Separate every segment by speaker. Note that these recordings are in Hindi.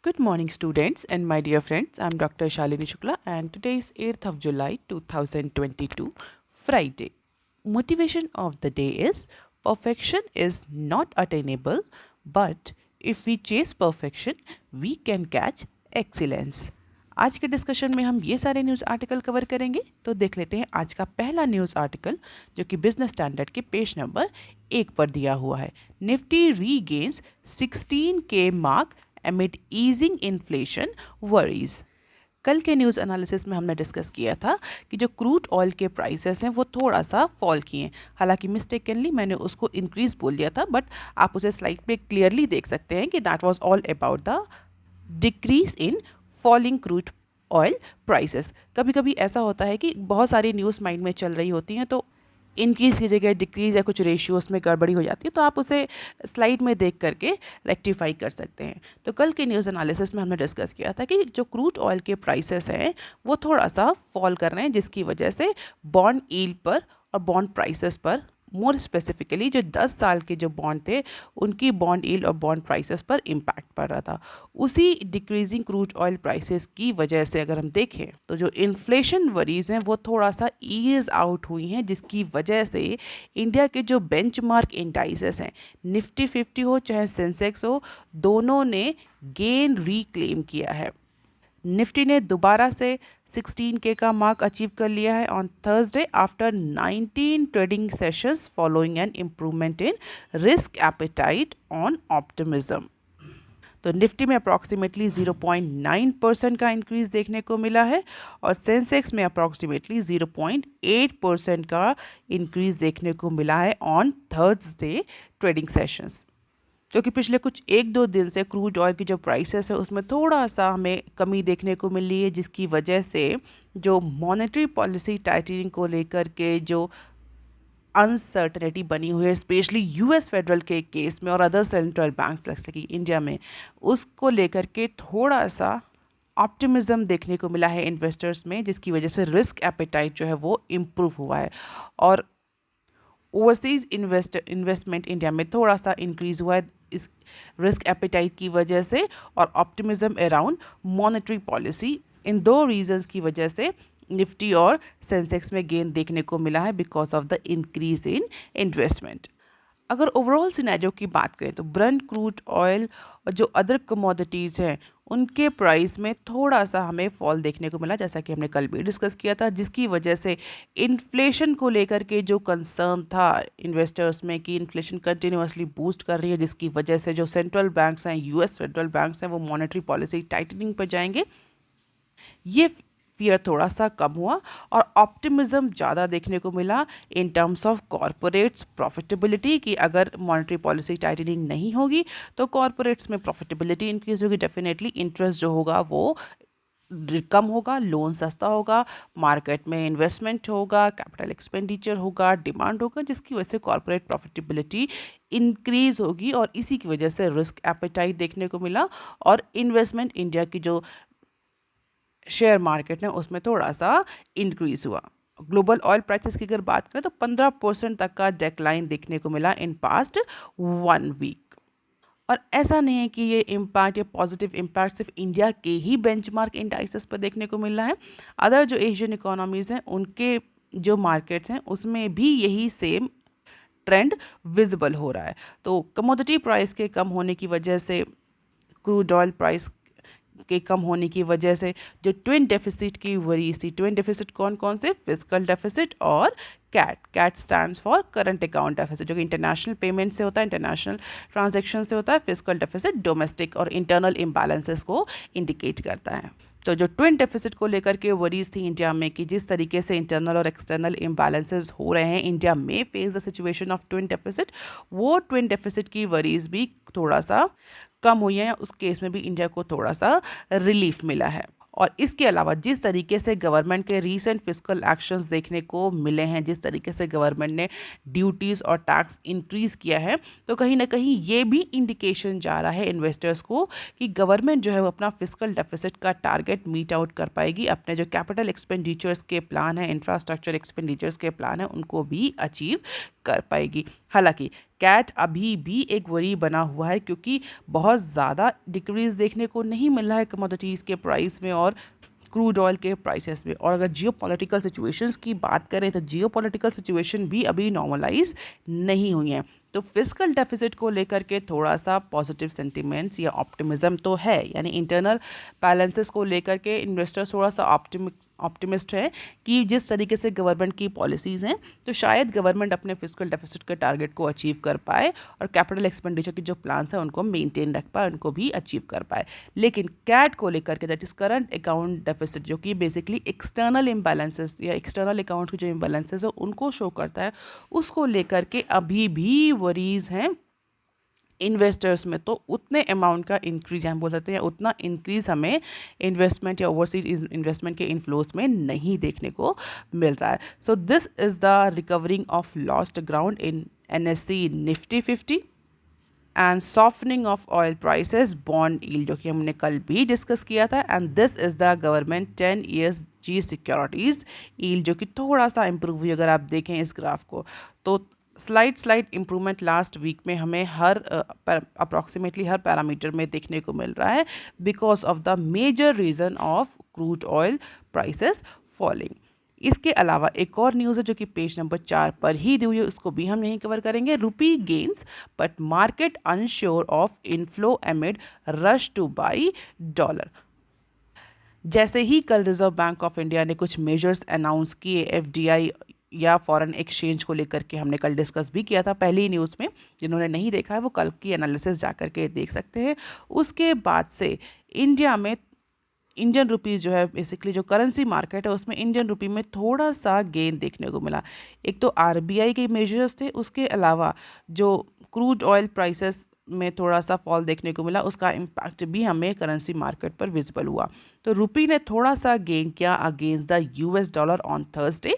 Speaker 1: Good morning, students and my dear friends. I'm Dr. Shalini Shukla, and today is 8th of July 2022, Friday. Motivation of the day is perfection is not attainable, but if we chase perfection, we can catch excellence. आज के डिस्कशन में हम ये सारे न्यूज़ आर्टिकल कवर करेंगे, तो देख लेते हैं आज का पहला न्यूज़ आर्टिकल जो कि बिजनेस स्टैंडर्ड के पेज नंबर 1 पर दिया हुआ है। Nifty regains 16K mark amid easing inflation worries। कल के न्यूज़ एनालिसिस में हमने डिस्कस किया था कि जो क्रूड ऑयल के प्राइसेस हैं वो थोड़ा सा फॉल किए हैं। हालांकि मिस्टेकनली मैंने उसको इंक्रीज बोल दिया था, बट आप उसे स्लाइड पे क्लियरली देख सकते हैं कि that was all about the decrease in falling crude oil prices. कभी कभी ऐसा होता है कि बहुत सारी न्यूज़ माइंड में चल रही होती हैं, तो इंक्रीज़ की जगह डिक्रीज़ या कुछ रेशियोज़ में गड़बड़ी हो जाती है, तो आप उसे स्लाइड में देख करके रेक्टिफाई कर सकते हैं। तो कल के न्यूज़ एनालिसिस में हमने डिस्कस किया था कि जो क्रूड ऑयल के प्राइसेस हैं वो थोड़ा सा फॉल कर रहे हैं, जिसकी वजह से बॉन्ड यील्ड पर और बॉन्ड प्राइसेस पर, मोर स्पेसिफिकली जो 10 साल के जो बॉन्ड थे उनकी बॉन्ड यील्ड और बॉन्ड प्राइसेस पर इम्पैक्ट पड़ रहा था। उसी डिक्रीजिंग क्रूड ऑयल प्राइसेस की वजह से अगर हम देखें तो जो इन्फ्लेशन वरीज हैं वो थोड़ा सा ईज आउट हुई हैं, जिसकी वजह से इंडिया के जो बेंचमार्क इंडाइसेस हैं, निफ्टी 50 हो चाहे सेंसेक्स हो, दोनों ने गेन रिक्लेम किया है। निफ्टी ने दोबारा से 16K का मार्क अचीव कर लिया है on Thursday after 19 trading sessions following an improvement in risk appetite on optimism. तो निफ्टी में अप्रॉक्सीमेटली 0.9% का इंक्रीज देखने को मिला है और सेंसेक्स में अप्रॉक्सीमेटली 0.8% का इंक्रीज देखने को मिला है ऑन थर्सडे ट्रेडिंग सेशंस। जो कि पिछले कुछ 1-2 दिन से क्रूड ऑयल की जो प्राइसेस है उसमें थोड़ा सा हमें कमी देखने को मिल रही है, जिसकी वजह से जो मॉनेटरी पॉलिसी टाइटनिंग को लेकर के जो अनसर्टनिटी बनी हुई है, स्पेशली यूएस फेडरल के केस में और अदर सेंट्रल बैंक्स जैसे कि इंडिया में, उसको लेकर के थोड़ा सा ऑप्टिमिज्म देखने को मिला है इन्वेस्टर्स में, जिसकी वजह से रिस्क एपेटाइट जो है वो इम्प्रूव हुआ है और ओवरसीज इन्वेस्टमेंट इंडिया में थोड़ा सा इंक्रीज हुआ है इस रिस्क एपेटाइट की वजह से और ऑप्टिमिज्म अराउंड मॉनेटरी पॉलिसी। इन दो रीजंस की वजह से निफ्टी और सेंसेक्स में गेन देखने को मिला है because of the increase in investment. अगर ओवरऑल सिनेरियो की बात करें तो ब्रेंट क्रूड ऑयल और जो अदर कमोडिटीज़ हैं उनके प्राइस में थोड़ा सा हमें फॉल देखने को मिला, जैसा कि हमने कल भी डिस्कस किया था, जिसकी वजह से इन्फ्लेशन को लेकर के जो कंसर्न था इन्वेस्टर्स में कि इन्फ्लेशन कंटिन्यूसली बूस्ट कर रही है, जिसकी वजह से जो सेंट्रल बैंक्स हैं, यूएस फेडरल बैंक्स हैं, वो मॉनेटरी पॉलिसी टाइटनिंग पर जाएंगे, ये फियर थोड़ा सा कम हुआ और ऑप्टिमिज्म ज़्यादा देखने को मिला in terms of corporates profitability कि अगर मॉनेटरी पॉलिसी टाइटनिंग नहीं होगी तो कॉरपोरेट्स में प्रॉफिटेबिलिटी इंक्रीज होगी, डेफिनेटली इंटरेस्ट जो होगा वो कम होगा, लोन सस्ता होगा, मार्केट में इन्वेस्टमेंट होगा, कैपिटल एक्सपेंडिचर होगा, डिमांड होगा, जिसकी वजह से कॉरपोरेट प्रॉफिटेबिलिटी इंक्रीज होगी और इसी की वजह से रिस्क एपेटाइट देखने को मिला और इन्वेस्टमेंट इंडिया की जो शेयर मार्केट है उसमें थोड़ा सा इंक्रीज हुआ। ग्लोबल ऑयल प्राइसेस की अगर बात करें तो 15% तक का डेक्लाइन देखने को मिला इन पास्ट 1 वीक। और ऐसा नहीं है कि ये इम्पैक्ट, ये पॉजिटिव इम्पैक्ट सिर्फ इंडिया के ही बेंचमार्क इंडाइसेस पर देखने को मिल रहा है, अदर जो एशियन इकोनॉमीज़ हैं उनके जो मार्केट्स हैं उसमें भी यही सेम ट्रेंड विजिबल हो रहा है। तो कमोडिटी प्राइस के कम होने की वजह से, क्रूड ऑयल प्राइस के कम होने की वजह से जो ट्विन डेफिसिट की वरी थी, ट्विन डेफिसिट कौन कौन से, फिजिकल डेफिसिट और CAD stands for current account deficit, जो कि इंटरनेशनल पेमेंट से होता है, इंटरनेशनल ट्रांजैक्शन से होता है। फिजिकल डेफिसिट डोमेस्टिक और इंटरनल इम्बैलेंसेस को इंडिकेट करता है। तो जो ट्विन डेफिसिट को लेकर के वरीज थी इंडिया में कि जिस तरीके से इंटरनल और एक्सटर्नल इम्बैलेंसेस हो रहे हैं, इंडिया में face the situation of twin deficit, वो ट्विन डेफिसिट की वरीज भी थोड़ा सा कम हुई है, उस केस में भी इंडिया को थोड़ा सा रिलीफ मिला है। और इसके अलावा जिस तरीके से गवर्नमेंट के रीसेंट फिस्कल एक्शंस देखने को मिले हैं, जिस तरीके से गवर्नमेंट ने ड्यूटीज़ और टैक्स इंक्रीज़ किया है, तो कहीं ना कहीं ये भी इंडिकेशन जा रहा है इन्वेस्टर्स को कि गवर्नमेंट जो है वो अपना फिस्कल डेफिसिट का टारगेट मीट आउट कर पाएगी, अपने जो कैपिटल एक्सपेंडिचर्स के प्लान है, इंफ्रास्ट्रक्चर एक्सपेंडिचर्स के प्लान है, उनको भी अचीव कर पाएगी। हालांकि कैट अभी भी एक वरी बना हुआ है क्योंकि बहुत ज़्यादा डिक्रीज देखने को नहीं मिल रहा है कमोडिटीज़ के प्राइस में और क्रूड ऑयल के प्राइसेस में। और अगर जियो पॉलिटिकल सिचुएशंस की बात करें तो जियो पॉलिटिकल सिचुएशन भी अभी नॉर्मलाइज नहीं हुई हैं। तो फिस्कल डेफिसिट को लेकर के थोड़ा सा पॉजिटिव सेंटिमेंट्स या ऑप्टिमिज्म तो है, यानी इंटरनल बैलेंसेस को लेकर के इन्वेस्टर्स थोड़ा सा ऑप्टिमिस्ट है कि जिस तरीके से गवर्नमेंट की पॉलिसीज़ हैं तो शायद गवर्नमेंट अपने फिस्कल डेफिसिट के टारगेट को अचीव कर पाए और कैपिटल एक्सपेंडिचर की जो प्लान्स हैं उनको मेंटेन रख पाए, उनको भी अचीव कर पाए। लेकिन कैट को लेकर के, that is current account deficit, जो कि बेसिकली एक्सटर्नल इम्बैलेंसेस या एक्सटर्नल अकाउंट के जो इम्बैलेंसेस है उनको शो करता है, उसको लेकर के अभी भी वरीज हैं इन्वेस्टर्स में। तो उतने अमाउंट का इंक्रीज हम बोल सकते हैं, उतना इंक्रीज हमें इन्वेस्टमेंट या ओवरसीज इन्वेस्टमेंट के इन्फ्लोज में नहीं देखने को मिल रहा है। So this is the recovering of lost ground in NSE Nifty 50 and softening of oil prices, bond yield जो कि हमने कल भी डिस्कस किया था, and this is the government 10 years G securities yield जो कि थोड़ा सा इम्प्रूव हुई। अगर आप देखें इस ग्राफ को तो स्लाइड इम्प्रूवमेंट लास्ट वीक में हमें हर अप्रॉक्सीमेटली हर पैरामीटर में देखने को मिल रहा है because of the major reason of crude oil prices falling. इसके अलावा एक और न्यूज़ है जो कि पेज नंबर 4 पर ही दी हुई है, उसको भी हम यहीं कवर करेंगे। Rupee gains but market unsure of inflow amid rush to buy dollar. जैसे ही कल रिजर्व बैंक ऑफ इंडिया ने कुछ मेजर्स अनाउंस किए FDI या फॉरेन एक्सचेंज को लेकर के, हमने कल डिस्कस भी किया था पहली न्यूज़ में, जिन्होंने नहीं देखा है वो कल की एनालिसिस जा कर के देख सकते हैं। उसके बाद से इंडिया में इंडियन रुपीज़ जो है बेसिकली जो करेंसी मार्केट है उसमें इंडियन रुपी में थोड़ा सा गेन देखने को मिला। एक तो RBI के मेजर्स थे, उसके अलावा जो क्रूड ऑयल प्राइसेस में थोड़ा सा फॉल देखने को मिला, उसका इम्पैक्ट भी हमें करेंसी मार्केट पर विजिबल हुआ। तो रुपी ने थोड़ा सा गेन किया against the US dollar on Thursday,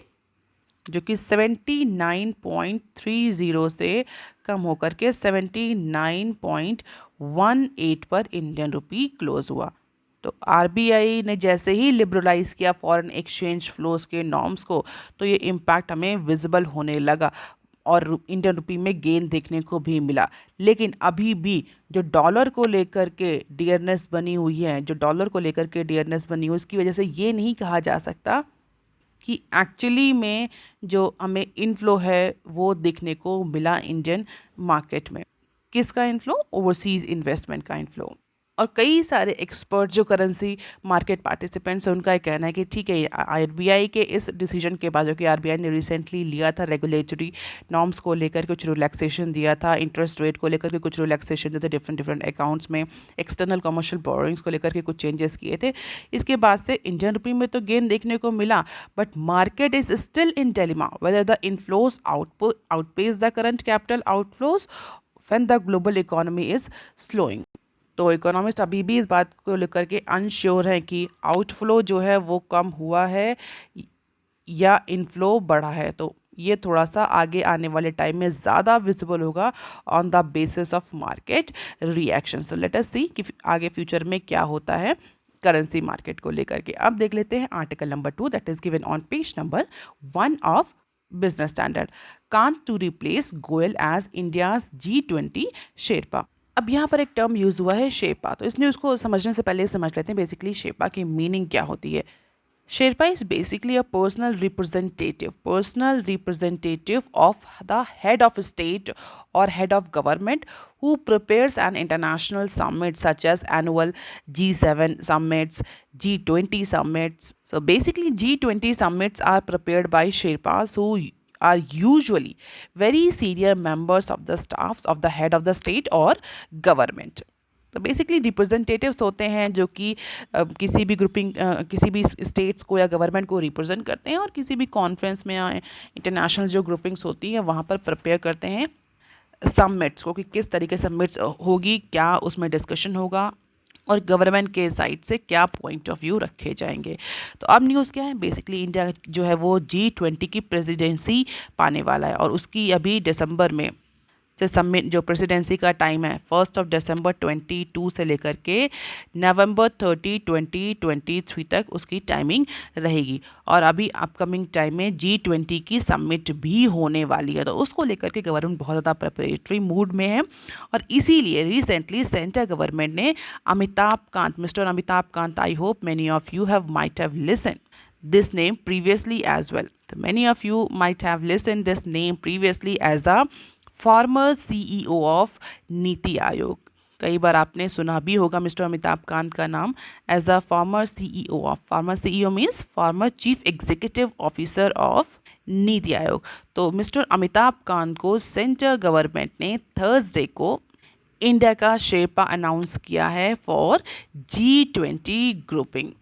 Speaker 1: जो कि 79.30 से कम होकर के 79.18 पर इंडियन रुपी क्लोज हुआ। तो RBI ने जैसे ही लिबरलाइज किया फॉरेन एक्सचेंज फ्लोज के नॉर्म्स को, तो ये इम्पैक्ट हमें विजिबल होने लगा और इंडियन रुपी में गेन देखने को भी मिला। लेकिन अभी भी जो डॉलर को लेकर के डियरनेस बनी हुई है, उसकी वजह से ये नहीं कहा जा सकता कि एक्चुअली में जो हमें इनफ्लो है वो देखने को मिला इंडियन मार्केट में। किसका इनफ्लो? ओवरसीज इन्वेस्टमेंट का इनफ्लो। और कई सारे एक्सपर्ट जो करेंसी मार्केट पार्टिसिपेंट्स हैं उनका ये कहना है कि ठीक है, RBI के इस डिसीजन के बाद, जो कि RBI ने रिसेंटली लिया था, रेगुलेटरी नॉर्म्स को लेकर कुछ रिलैक्सेशन दिया था, इंटरेस्ट रेट को लेकर के कुछ रिलैक्सेशन दिए थे, डिफरेंट अकाउंट्स में एक्सटर्नल कमर्शियल बोरोइंग्स को लेकर के कुछ चेंजेस किए थे। इसके बाद से इंडियन रुपी में तो गेन देखने को मिला, but market is still in dilemma whether the inflows outpace the current capital outflows when the global economy is slowing. तो इकोनॉमिस्ट अभी भी इस बात को लेकर के अनश्योर है कि आउटफ्लो जो है वो कम हुआ है या इनफ्लो बढ़ा है। तो ये थोड़ा सा आगे आने वाले टाइम में ज़्यादा विजिबल होगा on the basis of market reaction. So let us see कि आगे फ्यूचर में क्या होता है करेंसी मार्केट को लेकर के। अब देख लेते हैं article number 2 that is given on page number 1 of business standard. Kant to replace Goyal as India's G20 sherpa. अब यहाँ पर एक टर्म यूज़ हुआ है शेरपा, तो इस न्यूज़ को समझने से पहले समझ लेते हैं बेसिकली शेरपा की मीनिंग क्या होती है। Sherpa is basically a personal representative of the head of state or head of government who prepares an international summit such as annual G7 summits, G20 summits. So basically G20 summits are prepared by Sherpas who are usually very senior members of the staffs of the head of the state or government. तो बेसिकली रिप्रेजेंटेटिव्स होते हैं जो कि किसी भी ग्रुपिंग किसी भी स्टेट्स को या गवर्नमेंट को रिप्रेजेंट करते हैं और किसी भी कॉन्फ्रेंस में या इंटरनेशनल जो ग्रुपिंग्स होती हैं वहाँ पर प्रिपेयर करते हैं समिट्स को कि किस तरीके से समिट्स होगी, क्या उसमें डिस्कशन होगा और गवर्नमेंट के साइड से क्या पॉइंट ऑफ व्यू रखे जाएंगे। तो अब न्यूज़ क्या है, बेसिकली इंडिया जो है वो G20 की प्रेसिडेंसी पाने वाला है और उसकी अभी दिसंबर में से सबमिट जो प्रेसिडेंसी का टाइम है 1 दिसंबर 22 से लेकर के नवंबर 30 2023 तक उसकी टाइमिंग रहेगी। और अभी अपकमिंग टाइम में G20 की समिट भी होने वाली है, तो उसको लेकर के गवर्नमेंट बहुत ज़्यादा प्रिपरेटरी मूड में है। और इसीलिए रिसेंटली सेंट्रल गवर्नमेंट ने Amitabh Kant, mister Amitabh Kant, I hope many of you have might have listened this name previously as well. So many of you might have listened this name previously as a former CEO of NITI Aayog. कई बार आपने सुना भी होगा मिस्टर अमिताभ कांत का नाम as a former CEO of, former CEO means former chief executive officer of NITI Aayog. तो मिस्टर अमिताभ कांत को सेंट्रल गवर्नमेंट ने थर्सडे को इंडिया का शेरपा अनाउंस किया है फॉर G20 ग्रुपिंग।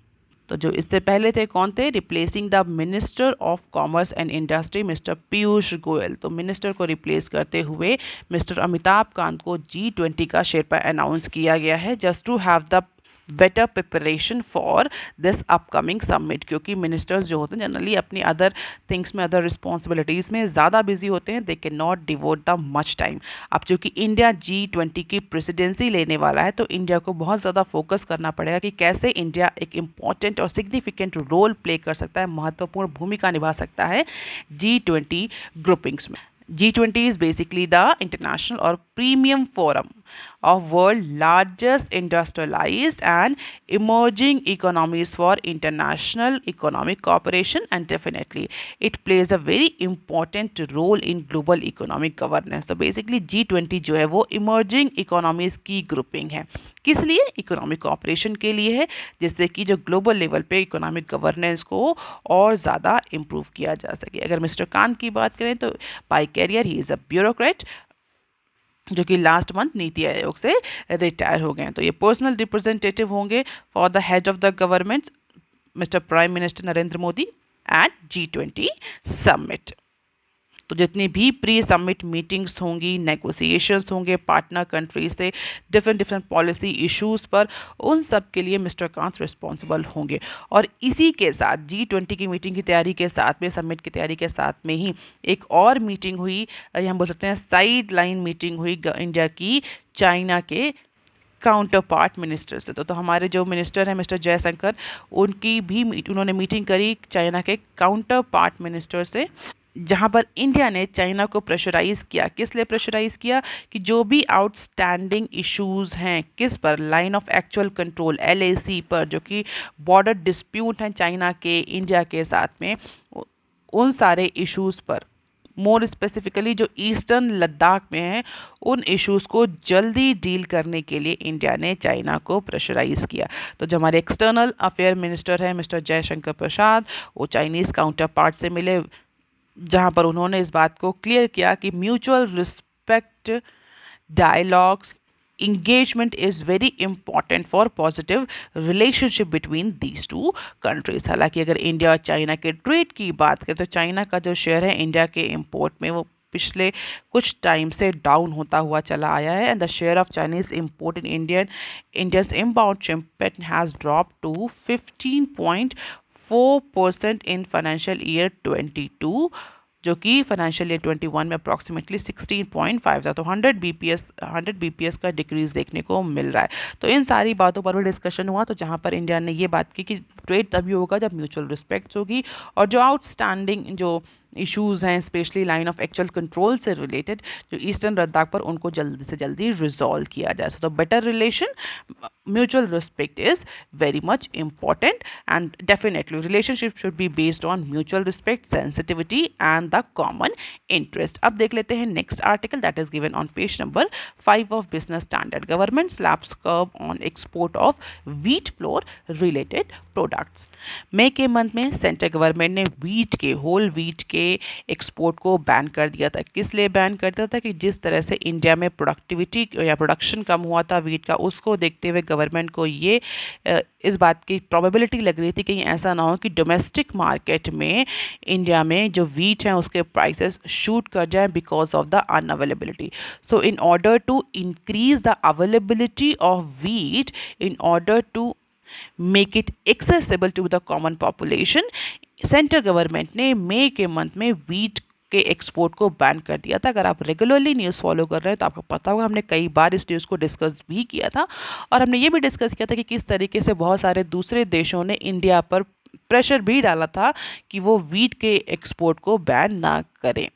Speaker 1: तो जो इससे पहले थे कौन थे, replacing the minister of commerce and industry mister Piyush Goyal. तो मिनिस्टर को रिप्लेस करते हुए मिस्टर अमिताभ कांत को G20 का शेरपा अनाउंस किया गया है, just to have the better preparation for this upcoming summit. क्योंकि मिनिस्टर्स जो होते हैं जनरली अपनी अदर थिंग्स में, अदर रिस्पॉन्सिबिलिटीज़ में ज़्यादा बिजी होते हैं, they can not devote the much time. अब चूँकि इंडिया G20 की प्रेसिडेंसी लेने वाला है, तो इंडिया को बहुत ज़्यादा फोकस करना पड़ेगा कि कैसे इंडिया एक इम्पॉर्टेंट और सिग्निफिकेंट रोल प्ले कर सकता है, महत्वपूर्ण भूमिका निभा सकता है G20 ग्रुपिंग्स में। G20 is basically the international or premium forum of world largest industrialized and emerging economies for international economic cooperation, and definitely it plays a very important role in global economic governance. तो basically G20 जो है वो emerging economies की grouping है। किस लिए? इकोनॉमिक कॉपरेशन के लिए है, जिससे कि जो ग्लोबल लेवल पे इकोनॉमिक गवर्नेंस को और ज़्यादा इम्प्रूव किया जा सके। अगर मिस्टर कांत की बात करें तो by career he is a bureaucrat, जो कि लास्ट मंथ नीति आयोग से रिटायर हो गए हैं। तो ये पर्सनल रिप्रेजेंटेटिव होंगे for the head of the government mister prime minister Narendra Modi at G20 summit. तो जितनी भी प्री समिट मीटिंग्स होंगी, नेगोशिएशंस होंगे पार्टनर कंट्री से डिफरेंट पॉलिसी इश्यूज़ पर, उन सब के लिए मिस्टर कांत रिस्पॉन्सिबल होंगे। और इसी के साथ G20 की मीटिंग की तैयारी के साथ में, समिट की तैयारी के साथ में ही एक और मीटिंग हुई, ये हम बोल सकते हैं साइड लाइन मीटिंग हुई इंडिया की चाइना के काउंटर पार्ट मिनिस्टर से। तो हमारे जो मिनिस्टर हैं मिस्टर जयशंकर, उनकी भी उन्होंने मीटिंग करी चाइना के काउंटर पार्ट मिनिस्टर से, जहां पर इंडिया ने चाइना को प्रेशराइज़ किया। किस लिए प्रेशराइज़ किया? कि जो भी आउटस्टैंडिंग इश्यूज़ हैं, किस पर, line of actual control LAC पर, जो कि बॉर्डर डिस्प्यूट हैं चाइना के इंडिया के साथ में, उन सारे इश्यूज़ पर, मोर स्पेसिफिकली जो ईस्टर्न लद्दाख में है, उन इश्यूज़ को जल्दी डील करने के लिए इंडिया ने चाइना को प्रेशराइज़ किया। तो जो हमारे एक्सटर्नल अफेयर मिनिस्टर हैं मिस्टर जयशंकर प्रसाद, वो चाइनीज़ काउंटर पार्ट से मिले, जहां पर उन्होंने इस बात को क्लियर किया कि mutual respect, dialogues, engagement is very important for positive relationship between these two countries। हालांकि अगर इंडिया और चाइना के ट्रेड की बात करें तो चाइना का जो शेयर है इंडिया के इंपोर्ट में, वो पिछले कुछ टाइम से डाउन होता हुआ चला आया है, and the share of Chinese import in Indians impound shipment has drop to 15.4% in financial year 22, जो कि फाइनेंशियल ईयर 21 में अप्रॉक्सीमेटली 16.5 था। तो 100 BPS का डिक्रीज देखने को मिल रहा है। तो इन सारी बातों पर भी डिस्कशन हुआ, तो जहां पर इंडिया ने ये बात की कि ट्रेड तभी होगा जब म्यूचुअल रिस्पेक्ट्स होगी, और जो आउटस्टैंडिंग जो इश्यूज़ हैं specially line of actual control से रिलेटेड जो ईस्टर्न लद्दाख पर, उनको जल्दी से जल्दी रिजॉल्व किया जाए। तो better relation, mutual respect is very much important, and definitely relationship should be based on mutual respect, sensitivity and the common interest. अब देख लेते हैं next article that is given on page number 5 of business standard. Government slabs curve on export of wheat flour related products. मई के मंथ में सेंट्रल गवर्नमेंट ने व्हीट के, होल व्हीट के एक्सपोर्ट को बैन कर दिया था। किस लिए बैन कर दिया था? कि जिस तरह से इंडिया में प्रोडक्टिविटी या प्रोडक्शन कम हुआ था व्हीट का, उसको देखते हुए गवर्नमेंट को ये इस बात की प्रोबेबिलिटी लग रही थी कहीं ऐसा ना हो कि डोमेस्टिक मार्केट में इंडिया में जो व्हीट हैं उसके प्राइसेस शूट कर जाए because of the unavailability. So in order to increase the availability of wheat, in order to make it accessible to the common population, central government ने मई के मंथ में व्हीट के एक्सपोर्ट को बैन कर दिया था। अगर आप रेगुलरली न्यूज़ फॉलो कर रहे हैं तो आपको पता होगा, हमने कई बार इस न्यूज़ को डिस्कस भी किया था और हमने ये भी डिस्कस किया था कि किस तरीके से बहुत सारे दूसरे देशों ने इंडिया पर प्रेशर भी डाला था कि वो वीट के एक्सपोर्ट को बैन ना करें।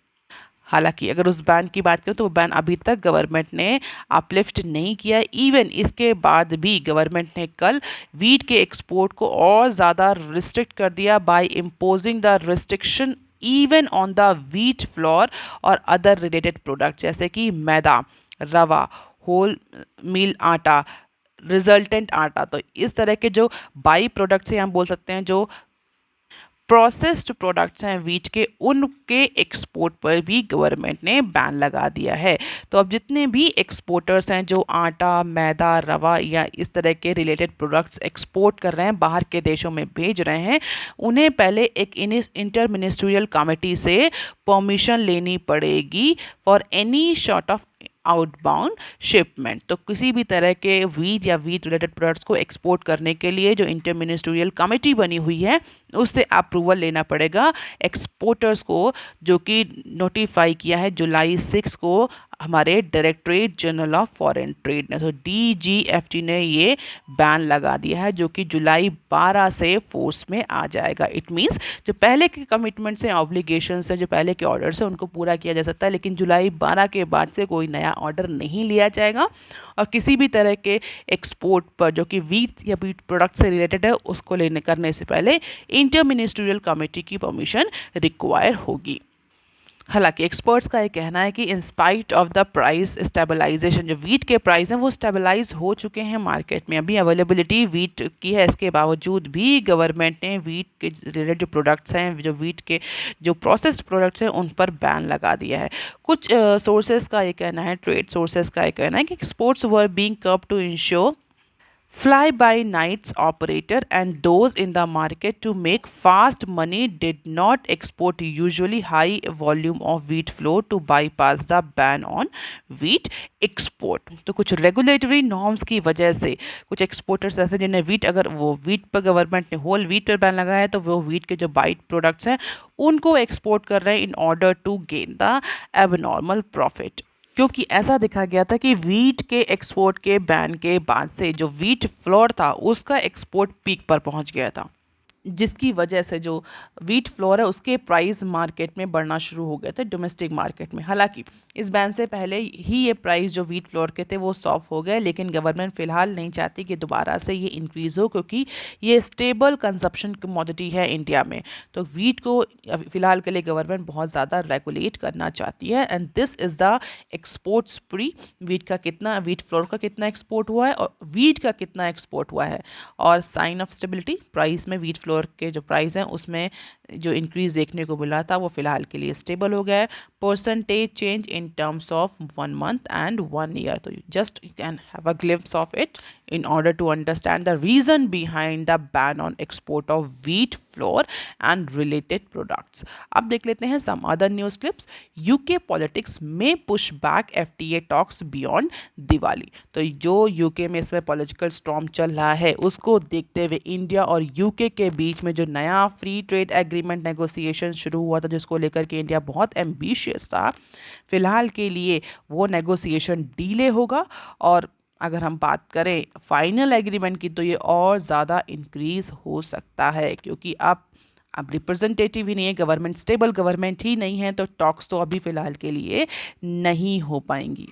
Speaker 1: हालांकि अगर उस बैन की बात करें तो वो बैन अभी तक गवर्नमेंट ने अपलिफ्ट नहीं किया। इवन इसके बाद भी गवर्नमेंट ने कल वीट के एक्सपोर्ट को और ज़्यादा रिस्ट्रिक्ट कर दिया by imposing the restriction even on the wheat flour और अदर रिलेटेड प्रोडक्ट, जैसे कि मैदा, रवा, होल मील आटा, रिजल्टेंट आटा। तो इस तरह के जो बाई प्रोडक्ट्स हैं, हम बोल सकते हैं जो प्रोसेस्ड प्रोडक्ट्स हैं वीट के, उनके एक्सपोर्ट पर भी गवर्नमेंट ने बैन लगा दिया है। तो अब जितने भी एक्सपोर्टर्स हैं जो आटा, मैदा, रवा या इस तरह के रिलेटेड प्रोडक्ट्स एक्सपोर्ट कर रहे हैं, बाहर के देशों में भेज रहे हैं, उन्हें पहले एक इंटर मिनिस्ट्रियल कमेटी से परमिशन लेनी पड़ेगी for any sort of outbound shipment. तो किसी भी तरह के वीट या वीट रिलेटेड प्रोडक्ट्स को एक्सपोर्ट करने के लिए जो इंटर मिनिस्ट्रियल कमेटी बनी हुई है उससे अप्रूवल लेना पड़ेगा एक्सपोर्टर्स को, जो कि नोटिफाई किया है जुलाई 6 को हमारे directorate general of foreign trade ने। तो DGFT ने ये बैन लगा दिया है जो कि जुलाई 12 से फोर्स में आ जाएगा। इट मीन्स जो पहले के कमिटमेंट्स हैं, ऑब्लिगेशंस हैं, जो पहले के ऑर्डर्स हैं, उनको पूरा किया जा सकता है, लेकिन जुलाई 12 के बाद से कोई नया ऑर्डर नहीं लिया जाएगा और किसी भी तरह के एक्सपोर्ट पर जो कि वीट या वीट प्रोडक्ट से रिलेटेड है उसको लेने करने से पहले इंटर मिनिस्ट्रियल कमेटी की परमिशन रिक्वायर होगी। हालांकि एक्सपर्ट्स का ये कहना है कि in spite of the price stabilisation, जो वीट के प्राइस हैं वो स्टेबलाइज हो चुके हैं मार्केट में, अभी अवेलेबिलिटी वीट की है, इसके बावजूद भी गवर्नमेंट ने वीट के रिलेटेड जो प्रोडक्ट्स हैं, जो वीट के जो प्रोसेस्ड प्रोडक्ट्स हैं उन पर बैन लगा दिया है। कुछ सोर्सेज का ये कहना है, ट्रेड सोर्सेज का ये कहना है कि exports were being curbed to ensure fly-by-nights operator and those in the market to make fast money did not export usually high volume of wheat flour to bypass the ban on wheat export। तो कुछ रेगुलेटरी नॉर्म्स की वजह से कुछ एक्सपोर्टर्स ऐसे जिन्हें वीट, अगर वो वीट पर गवर्नमेंट ने होल वीट पर बैन लगाया है तो वो वीट के जो बाइट प्रोडक्ट्स हैं उनको एक्सपोर्ट कर रहे हैं in order to gain the abnormal profit. क्योंकि ऐसा देखा गया था कि वीट के एक्सपोर्ट के बैन के बाद से जो वीट फ्लोर था उसका एक्सपोर्ट पीक पर पहुंच गया था, जिसकी वजह से जो वीट फ्लोर है उसके प्राइस मार्केट में बढ़ना शुरू हो गए थे डोमेस्टिक मार्केट में। हालांकि इस बैन से पहले ही ये प्राइस जो वीट फ्लोर के थे वो सॉफ्ट हो गए, लेकिन गवर्नमेंट फ़िलहाल नहीं चाहती कि दोबारा से ये इंक्रीज़ हो, क्योंकि ये स्टेबल कंजप्शन कमोडिटी है इंडिया में। तो वीट को फ़िलहाल के लिए गवर्नमेंट बहुत ज़्यादा रेगुलेट करना चाहती है and this is the export स्प्री। Wheat का कितना, वीट फ्लोर का कितना एक्सपोर्ट हुआ है और वीट का कितना एक्सपोर्ट हुआ है, और साइन ऑफ स्टेबिलिटी प्राइस में वीट फ्लोर के जो प्राइस हैं उसमें जो इंक्रीज देखने को मिला था वो फिलहाल के लिए स्टेबल हो गया है। Percentage change in terms of 1 month and 1 year, तो just you can have a glimpse of it in order to understand the reason behind the ban on export of wheat flour and related products। अब देख लेते हैं some other news clips। UK politics may push back FTA talks beyond Diwali. तो जो UK में इसमें पॉलिटिकल स्टॉर्म चल रहा है उसको देखते हुए इंडिया और UK के बीच में जो नया फ्री ट्रेड एग्रीमेंट नेगोशिएशन शुरू हुआ था, जिसको लेकर के इंडिया बहुत एम्बिशियस था, फिलहाल के लिए वो नेगोशिएशन डीले होगा। और अगर हम बात करें फाइनल एग्रीमेंट की तो ये और ज़्यादा इंक्रीज़ हो सकता है, क्योंकि अब रिप्रेजेंटेटिव ही नहीं है गवर्नमेंट, स्टेबल गवर्नमेंट ही नहीं है, तो टॉक्स तो अभी फ़िलहाल के लिए नहीं हो पाएंगी।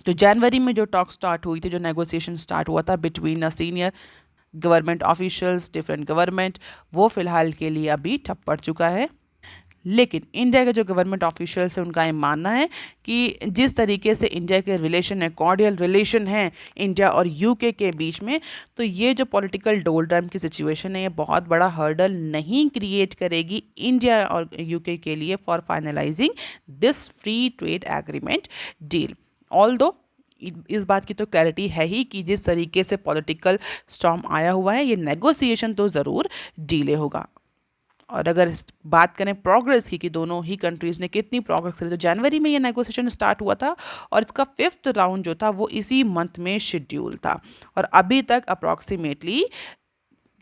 Speaker 1: तो जनवरी में जो टॉक स्टार्ट हुई थी, जो नेगोशिएशन स्टार्ट हुआ था between a senior government officials, different government, वो फ़िलहाल के लिए अभी ठप पड़ चुका है। लेकिन इंडिया के जो गवर्नमेंट ऑफिशियल्स हैं उनका ये मानना है कि जिस तरीके से इंडिया के रिलेशन है, कॉर्डियल रिलेशन है इंडिया और यूके के बीच में, तो ये जो पॉलिटिकल डोलड्रम की सिचुएशन है ये बहुत बड़ा हर्डल नहीं क्रिएट करेगी इंडिया और यूके के लिए for finalising this free trade agreement deal. Although इस बात की तो क्लैरिटी है ही कि जिस तरीके से पॉलिटिकल स्टॉर्म आया हुआ है, ये नेगोशिएशन तो ज़रूर डीले होगा। और अगर बात करें प्रोग्रेस की कि दोनों ही कंट्रीज़ ने कितनी प्रोग्रेस करी, तो जनवरी में ये नेगोशिएशन स्टार्ट हुआ था और इसका 5th राउंड जो था वो इसी मंथ में शेड्यूल था, और अभी तक अप्रॉक्सीमेटली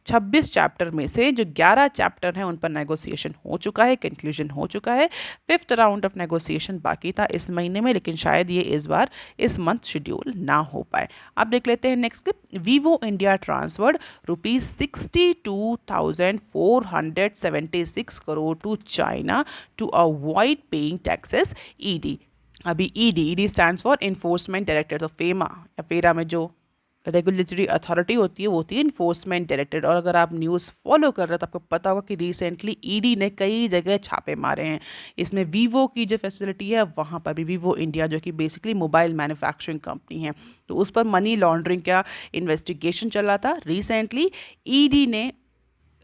Speaker 1: 26 चैप्टर में से जो 11 चैप्टर हैं उन पर नेगोशिएशन हो चुका है, कंक्लूजन हो चुका है। 5th राउंड ऑफ नेगोशिएशन बाकी था इस महीने में, लेकिन शायद ये इस बार इस मंथ शेड्यूल ना हो पाए। अब देख लेते हैं next clip. Vivo India transferred ₹62,476 crore to China to avoid paying taxes, ED. अभी ED stands for enforcement directorate of FEMA, या फेरा में जो रेगुलेटरी अथॉरिटी होती है वो होती है इन्फोर्समेंट डायरेक्टरेट। और अगर आप न्यूज़ फॉलो कर रहे हो तो आपको पता होगा कि रिसेंटली ईडी ने कई जगह छापे मारे हैं। इसमें वीवो की जो फैसिलिटी है वहाँ पर भी, वीवो इंडिया जो कि बेसिकली मोबाइल मैन्युफैक्चरिंग कंपनी है, तो उस पर मनी लॉन्ड्रिंग का इन्वेस्टिगेशन चल रहा था। रिसेंटली ईडी ने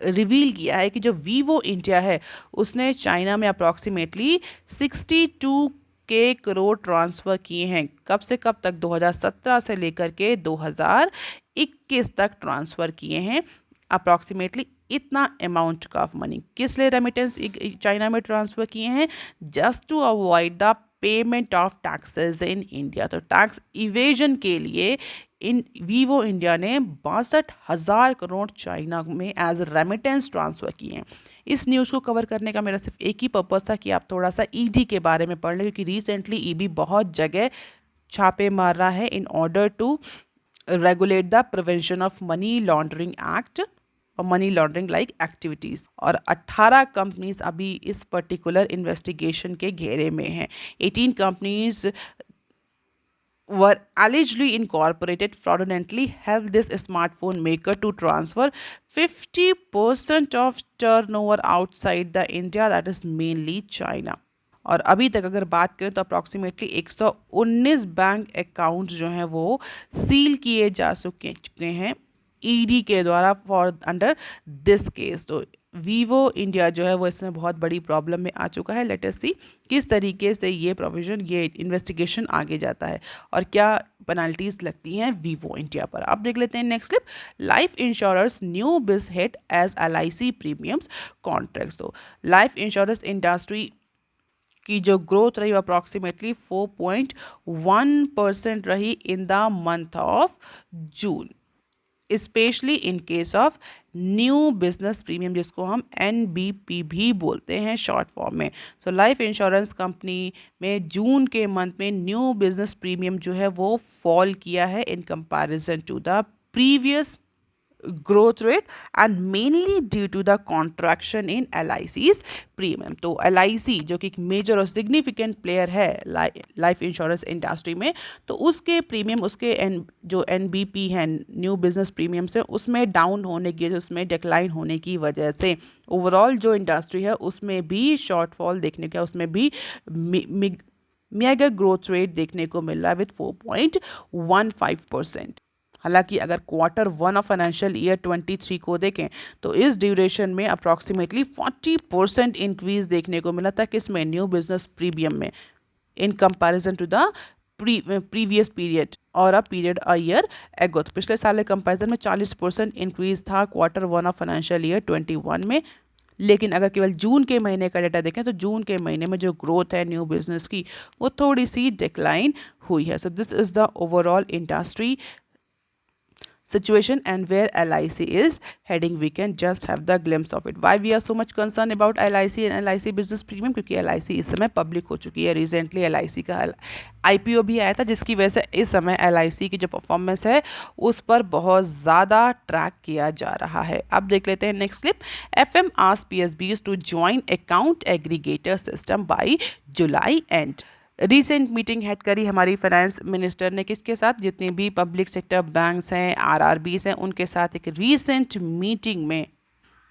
Speaker 1: रिवील किया है कि जो वीवो इंडिया है उसने चाइना में अप्रॉक्सीमेटली 62 करोड़ ट्रांसफ़र किए हैं। कब से कब तक? 2017 से लेकर के 2021 तक ट्रांसफ़र किए हैं अप्रॉक्सीमेटली इतना अमाउंट का मनी। किस लिए रेमिटेंस चाइना में ट्रांसफ़र किए हैं? Just to avoid the payment of taxes in India. तो टैक्स इवेजन के लिए इन वीवो इंडिया ने 62,000 करोड़ चाइना में एज रेमिटेंस ट्रांसफ़र किए हैं। इस न्यूज़ को कवर करने का मेरा सिर्फ एक ही पर्पज़ था कि आप थोड़ा सा ईडी के बारे में पढ़ लें, क्योंकि रिसेंटली ईडी बहुत जगह छापे मार रहा है in order to regulate the prevention of money laundering act और मनी लॉन्ड्रिंग लाइक एक्टिविटीज़। और 18 कंपनीज अभी इस पर्टिकुलर इन्वेस्टिगेशन के घेरे में हैं। 18 companies were allegedly incorporated fraudulently helped this smartphone maker to transfer 50% of turnover outside the India, that is mainly China। और अभी तक अगर बात करें तो अप्रॉक्सीमेटली 119 बैंक अकाउंट जो हैं वो सील किए जा चुके हैं ईडी के द्वारा फॉर अंडर दिस केस। तो वीवो इंडिया जो है वो इसमें बहुत बड़ी प्रॉब्लम में आ चुका है। लेट अस सी किस तरीके से ये प्रोविजन, ये इन्वेस्टिगेशन आगे जाता है और क्या पेनल्टीज लगती हैं वीवो इंडिया पर। अब देख लेते हैं next clip. Life insurance new biz hit as LIC premiums contracts. तो लाइफ इंश्योरेंस इंडस्ट्री की जो ग्रोथ रही वो अप्रॉक्सीमेटली 4.1% रही in the month of June, specially in case of new business premium, जिसको हम NBP भी बोलते हैं शॉर्ट फॉर्म में। सो लाइफ इंश्योरेंस कंपनी में जून के मंथ में न्यू बिजनेस प्रीमियम जो है वो फॉल किया है in comparison to the previous growth rate and mainly due to the contraction in LIC's premium. तो LIC जो कि एक मेजर और सिग्निफिकेंट प्लेयर है लाइफ इंश्योरेंस इंडस्ट्री में, तो उसके प्रीमियम, उसके जो NBP है न्यू बिजनेस प्रीमियम से, उसमें डाउन होने की, उसमें डिक्लाइन होने की वजह से ओवरऑल जो इंडस्ट्री है उसमें भी शॉर्टफॉल देखने का, उसमें भी मेगा ग्रोथ रेट देखने को मिल रहा है विथ 4.15%। हालांकि अगर Q1 ऑफ फाइनेंशियल ईयर 23 को देखें तो इस ड्यूरेशन में अप्रॉक्सीमेटली 40% इंक्रीज देखने को मिला था किसमें? न्यू बिजनेस प्रीमियम में, in comparison to the previous period और a period a year ago. तो पिछले साल के कंपैरिजन में 40% इंक्रीज था Q1 ऑफ फाइनेंशियल ईयर 21 में। लेकिन अगर केवल जून के महीने का डेटा देखें तो जून के महीने में जो ग्रोथ है न्यू बिजनेस की वो थोड़ी सी डिक्लाइन हुई है। So this is the overall industry situation and where LIC is heading. We can just have the glimpse of it. Why we are so much concerned about LIC and LIC business premium? क्योंकि LIC इस समय पब्लिक हो चुकी है। रिसेंटली LIC का IPO भी आया था, जिसकी वजह से इस समय LIC की जो परफॉर्मेंस है उस पर बहुत ज़्यादा ट्रैक किया जा रहा है। अब देख लेते हैं next clip. FM asked PSBs to join account aggregator system by July end। Recent meeting head करी हमारी फाइनेंस मिनिस्टर ने किसके साथ? जितने भी पब्लिक सेक्टर बैंक्स हैं, RRBs हैं, उनके साथ एक रीसेंट मीटिंग में,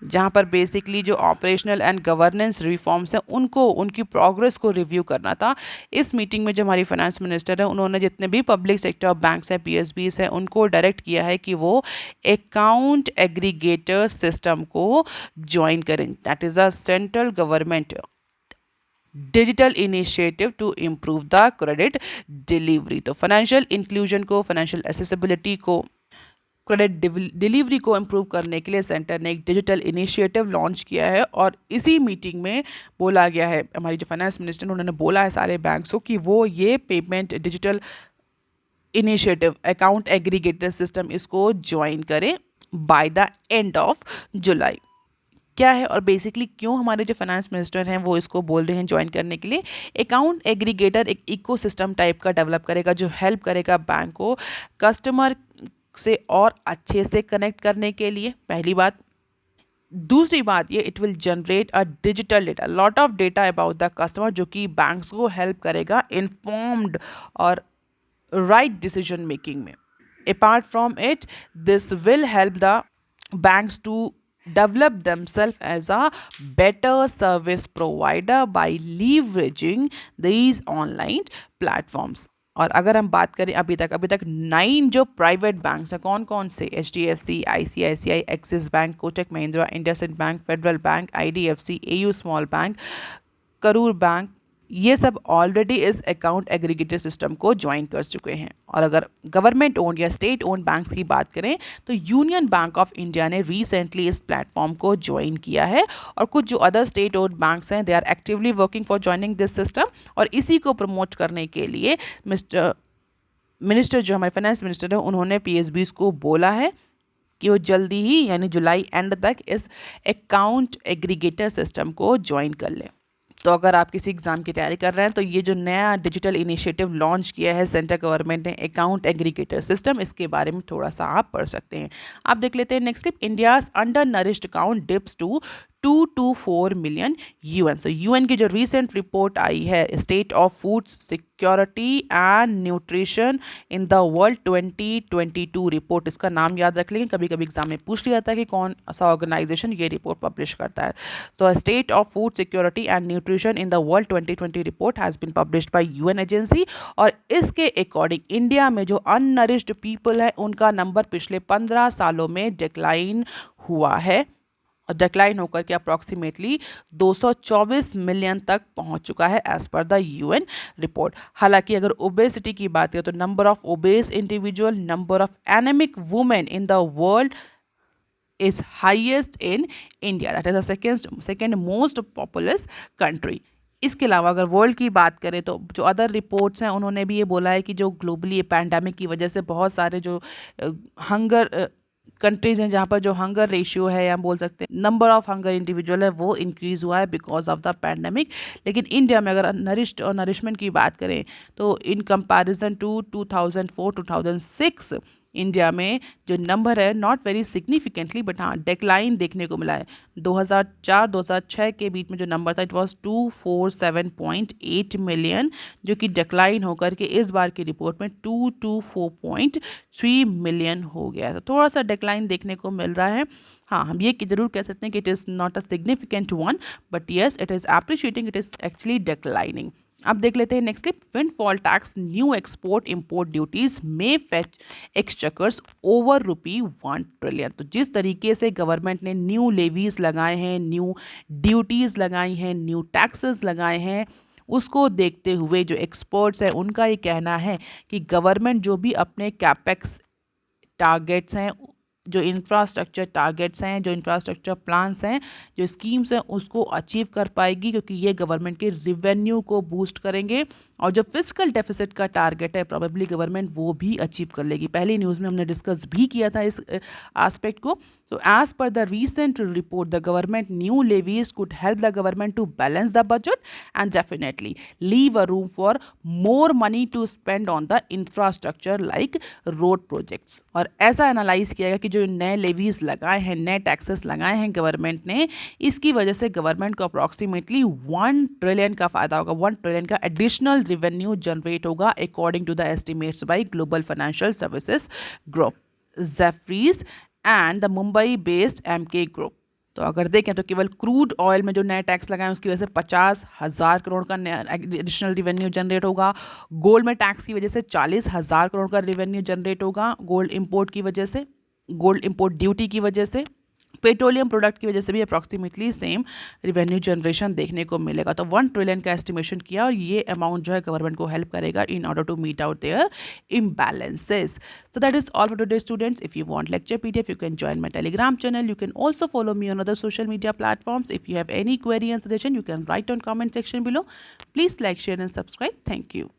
Speaker 1: जहां पर बेसिकली जो ऑपरेशनल एंड गवर्नेंस रिफॉर्म्स हैं उनको, उनकी प्रोग्रेस को रिव्यू करना था। इस मीटिंग में जो हमारी फाइनेंस मिनिस्टर है उन्होंने जितने भी पब्लिक सेक्टर बैंक्स हैं, PSBs हैं, उनको डायरेक्ट किया है कि वो अकाउंट एग्रीगेटर सिस्टम को ज्वाइन करें। That is a central government digital initiative to improve the credit delivery. तो फाइनेंशियल इंक्लूजन को, फाइनेंशियल एसेसिबिलिटी को, क्रेडिट डिलीवरी को इम्प्रूव करने के लिए सेंटर ने एक डिजिटल इनिशिएटिव लॉन्च किया है। और इसी मीटिंग में बोला गया है, हमारी जो फाइनेंस मिनिस्टर उन्होंने बोला है सारे बैंक्स को कि वो ये payment digital initiative account aggregator system इसको ज्वाइन करें by the end of July. क्या है और बेसिकली क्यों हमारे जो फाइनेंस मिनिस्टर हैं वो इसको बोल रहे हैं ज्वाइन करने के लिए। अकाउंट एग्रीगेटर एक इकोसिस्टम टाइप का डेवलप करेगा जो हेल्प करेगा बैंक को कस्टमर से और अच्छे से कनेक्ट करने के लिए, पहली बात। दूसरी बात ये, it will generate a digital data, lot of data about the customer, जो कि बैंक्स को हेल्प करेगा इन्फॉर्म्ड और राइट डिसीजन मेकिंग में। Apart from it, this will help the banks to develop themselves as a better service provider by leveraging these online platforms। और अगर हम बात करें अभी तक 9 जो प्राइवेट बैंक्स हैं, कौन कौन से, HDFC, ICICI, axis bank, Kotak Mahindra, IndusInd bank, federal bank, IDFC, AU small bank, Karur bank, ये सब ऑलरेडी इस अकाउंट एग्रीगेटर सिस्टम को ज्वाइन कर चुके हैं। और अगर गवर्नमेंट ओन्ड या स्टेट ओन्ड बैंक्स की बात करें तो यूनियन बैंक ऑफ इंडिया ने रिसेंटली इस प्लेटफॉर्म को ज्वाइन किया है, और कुछ जो अदर स्टेट ओन्ड बैंक्स हैं they are actively working for joining this system. और इसी को प्रमोट करने के लिए मिनिस्टर जो हमारे फाइनेंस मिनिस्टर है उन्होंने PSBs को बोला है कि वो जल्दी ही यानी जुलाई एंड तक इस अकाउंट एग्रीगेटर सिस्टम को ज्वाइन कर लें। तो अगर आप किसी एग्ज़ाम की तैयारी कर रहे हैं तो ये जो नया डिजिटल इनिशिएटिव लॉन्च किया है सेंट्रल गवर्नमेंट ने, अकाउंट एग्रीगेटर सिस्टम, इसके बारे में थोड़ा सा आप पढ़ सकते हैं। आप देख लेते हैं next clip. India's undernourished account dips to 224 million UN। सो UN की जो रिसेंट रिपोर्ट आई है state of food security and nutrition in the world 2022 report, इसका नाम याद रख लेंगे, कभी कभी एग्जाम में पूछ लिया जाता है कि कौन सा ऑर्गेनाइजेशन ये रिपोर्ट पब्लिश करता है। तो state of food security and nutrition in the world 2020 report has been published by UN agency. और इसके अकॉर्डिंग इंडिया में जो अननरिश्ड पीपल है उनका नंबर पिछले 15 सालों में डिक्लाइन हुआ है, और डिक्लाइन होकर के अप्रॉक्सीमेटली 224 मिलियन तक पहुंच चुका है as per the UN report. हालांकि अगर ओबेसिटी की बात करें तो number of obese individual, number of anaemic women in the world is highest in India, that is the second most populous country। इसके अलावा अगर वर्ल्ड की बात करें तो जो अदर रिपोर्ट्स हैं उन्होंने भी ये बोला है कि जो ग्लोबली पैंडेमिक की वजह से बहुत सारे जो हंगर कंट्रीज हैं जहाँ पर जो हंगर रेशियो है या बोल सकते हैं नंबर ऑफ हंगर इंडिविजुअल है वो इंक्रीज हुआ है बिकॉज ऑफ द पैंडेमिक। लेकिन इंडिया में अगर नरिश्ड और नरिशमेंट की बात करें तो इन कंपैरिजन टू 2004-2006 इंडिया में जो नंबर है नॉट वेरी सिग्निफिकेंटली बट हाँ डिक्लाइन देखने को मिला है। 2004-2006 के बीच में जो नंबर था इट वाज 247.8 मिलियन, जो कि डिक्लाइन होकर के इस बार की रिपोर्ट में 224.3 मिलियन हो गया। तो थोड़ा सा डिक्लाइन देखने को मिल रहा है। हाँ, हम ये जरूर कह सकते हैं कि it is not a significant one but yes it is appreciating, it is actually declining. अब देख लेते हैं next clip. Windfall tax new export import duties में फेच एक्सचेकर्स ओवर ₹1 ट्रिलियन। तो जिस तरीके से गवर्नमेंट ने न्यू लेवीज लगाए हैं, न्यू ड्यूटीज लगाई हैं, न्यू टैक्सेस लगाए हैं, उसको देखते हुए जो एक्सपर्ट्स हैं उनका ये कहना है कि गवर्नमेंट जो भी अपने कैपेक्स टारगेट्स हैं, जो इंफ्रास्ट्रक्चर टारगेट्स हैं, जो इंफ्रास्ट्रक्चर प्लान्स हैं, जो स्कीम्स हैं उसको अचीव कर पाएगी, क्योंकि ये गवर्नमेंट के रिवेन्यू को बूस्ट करेंगे। और जो फिस्कल डेफिसिट का टारगेट है प्रॉबेबली गवर्नमेंट वो भी अचीव कर लेगी। पहली न्यूज़ में हमने डिस्कस भी किया था इस एस्पेक्ट को। So as per the recent report, the government new levies could help the government to balance the budget and definitely leave a room for more money to spend on the infrastructure like road projects। और ऐसा एनालाइज किया गया कि जो नए लेवीज लगाए हैं, नए टैक्सेस लगाए हैं गवर्नमेंट ने, इसकी वजह से गवर्नमेंट को अप्रॉक्सीमेटली 1 ट्रिलियन का फायदा होगा, 1 ट्रिलियन का एडिशनल रेवेन्यू जनरेट होगा according to the estimates by global financial services group, Jefferies and the Mumbai based MK group. तो अगर देखें तो केवल क्रूड ऑयल में जो नए टैक्स लगाए उसकी वजह से 50,000 करोड़ का एडिशनल रिवेन्यू जनरेट होगा। गोल्ड में टैक्स की वजह से 40,000 करोड़ का रिवेन्यू जनरेट होगा, गोल्ड इंपोर्ट की वजह से, गोल्ड इंपोर्ट ड्यूटी की वजह से, पेट्रोलियम प्रोडक्ट की वजह से भी अप्रॉक्सीमेटली सेम रिवेन्यू जनरेशन देखने को मिलेगा। तो 1 ट्रिलियन का एस्टिमेशन किया और ये अमाउंट जो है गवर्नमेंट को हेल्प करेगा in order to meet out their imbalances। So that is all for today students. If you want lecture PDF you can join my Telegram channel. You can also follow me on other social media platforms. If you have any query and suggestion you can write on comment section below. Please like, share and subscribe. Thank you.